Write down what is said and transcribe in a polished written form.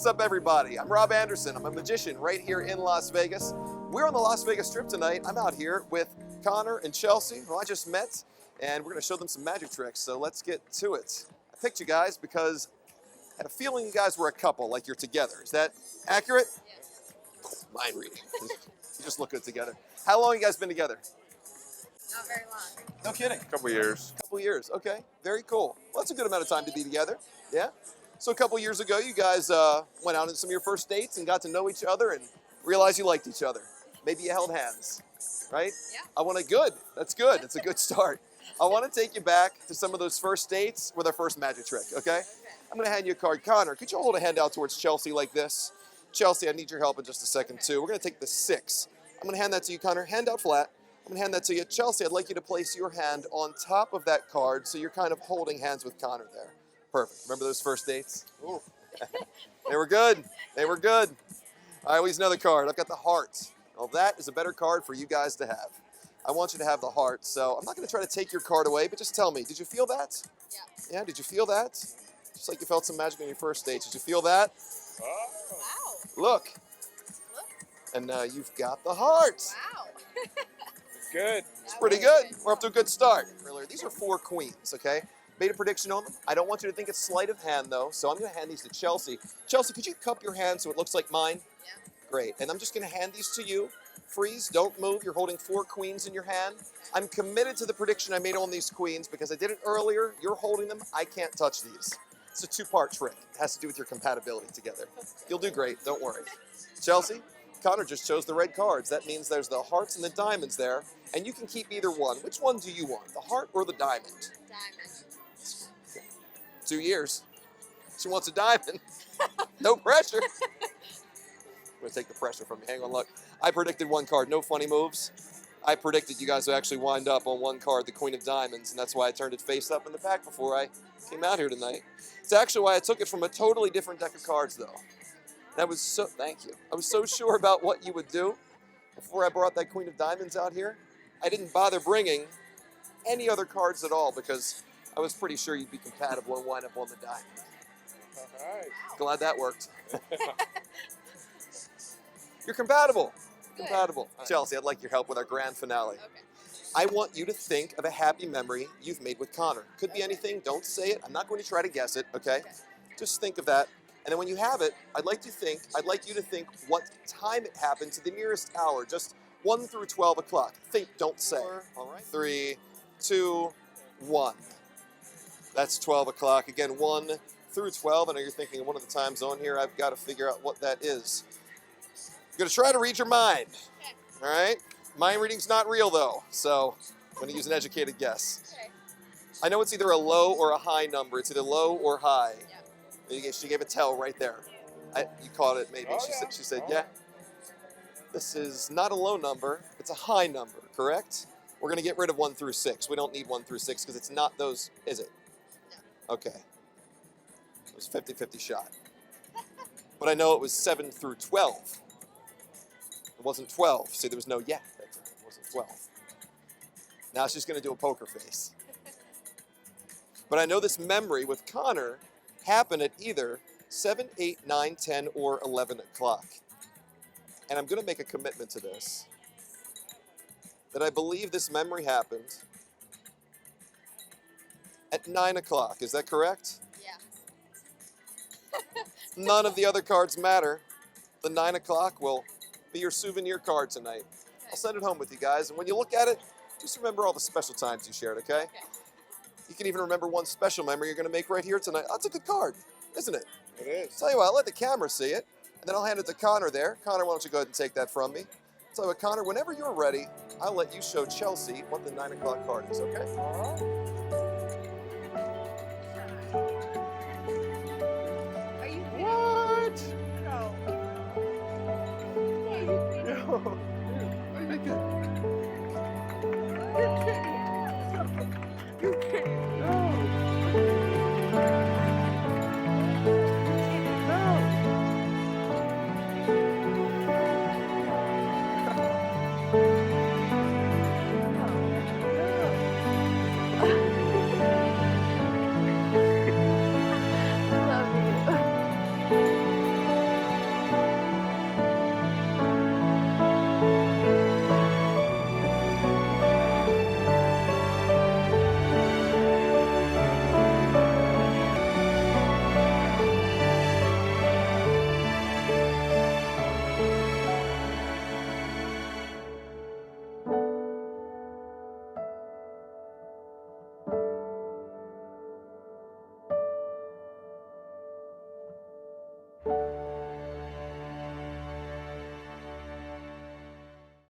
What's up, everybody? I'm Rob Anderson. I'm a magician right here in Las Vegas. We're on the Las Vegas Strip tonight. I'm out here with Connor and Chelsea, who I just met, and we're going to show them some magic tricks. So let's get to it. I picked you guys because I had a feeling you guys were a couple, like you're together. Is that accurate? Yes. Cool. Mind reading. You just look good together. How long have you guys been together? Not very long. No kidding. Couple years. Couple years. Okay. Very cool. Well, that's a good amount of time to be together. Yeah. So a couple years ago, you guys went out on some of your first dates and got to know each other and realized you liked each other. Maybe you held hands, right? Yeah. Good. That's good. It's a good start. I want to take you back to some of those first dates with our first magic trick, okay? I'm going to hand you a card. Connor, could you hold a hand out towards Chelsea like this? Chelsea, I need your help in just a second, too. We're going to take the 6. I'm going to hand that to you, Connor. Hand out flat. I'm going to hand that to you. Chelsea, I'd like you to place your hand on top of that card so you're kind of holding hands with Connor there. Perfect. Remember those first dates? Ooh. They were good. They were good. I always know the card. I've got the heart. Well, that is a better card for you guys to have. I want you to have the heart. So I'm not going to try to take your card away, but just tell me, did you feel that? Yeah. Yeah, did you feel that? Just like you felt some magic on your first date. Did you feel that? Oh. Wow. Look. Look. And you've got the heart. Wow. Good. It's pretty good. We're up to a good start. These are 4 queens, okay? Made a prediction on them. I don't want you to think it's sleight of hand, though, so I'm going to hand these to Chelsea. Chelsea, could you cup your hand so it looks like mine? Yeah. Great. And I'm just going to hand these to you. Freeze. Don't move. You're holding 4 queens in your hand. I'm committed to the prediction I made on these queens because I did it earlier. You're holding them. I can't touch these. It's a 2-part trick. It has to do with your compatibility together. You'll do great. Don't worry. Chelsea, Connor just chose the red cards. That means there's the hearts and the diamonds there, and you can keep either one. Which one do you want, the heart or the diamond? Diamond. 2 years. She wants a diamond. No pressure. I'm going to take the pressure from you. Hang on, look. I predicted 1 card, no funny moves. I predicted you guys would actually wind up on 1 card, the Queen of Diamonds, and that's why I turned it face up in the pack before I came out here tonight. It's actually why I took it from a totally different deck of cards, though. Thank you. I was so sure about what you would do before I brought that Queen of Diamonds out here. I didn't bother bringing any other cards at all because I was pretty sure you'd be compatible and wind up on the diamond. All right. Glad that worked. You're compatible. Good. Compatible. Chelsea, I'd like your help with our grand finale. Okay. I want you to think of a happy memory you've made with Connor. Could be anything. Don't say it. I'm not going to try to guess it, okay? Just think of that. And then when you have it, I'd like you to think what time it happened to the nearest hour, just 1 through 12 o'clock. Think, don't say. All right. 3, 2, 1. That's 12 o'clock. Again, 1 through 12. I know you're thinking of one of the times on here. I've got to figure out what that is. I'm going to try to read your mind. Okay. All right? Mind reading's not real, though, so I'm going to use an educated guess. Okay. I know it's either a low or a high number. It's either low or high. Yeah. She gave a tell right there. You caught it, maybe. Oh, She said, yeah. yeah. This is not a low number. It's a high number, correct? We're going to get rid of 1 through 6. We don't need 1 through 6 because it's not those, is it? No. Okay. It was 50-50 shot. But I know it was 7 through 12. It wasn't 12. See, there was no yeah. It wasn't 12. Now she's going to do a poker face. But I know this memory with Connor happened at either 7, 8, 9, 10, or 11 o'clock. And I'm going to make a commitment to this. That I believe this memory happened at 9 o'clock. Is that correct? Yeah. None of the other cards matter. The 9 o'clock will be your souvenir card tonight. I'll send it home with you guys. And when you look at it, just remember all the special times you shared, okay? Okay. You can even remember one special memory you're going to make right here tonight. That's a good card, isn't it? It is. Tell you what, I'll let the camera see it, and then I'll hand it to Connor there. Connor, why don't you go ahead and take that from me? Tell you what, Connor, whenever you're ready, I'll let you show Chelsea what the 9 o'clock card is, okay? Are you What? No. Yo. What do you think?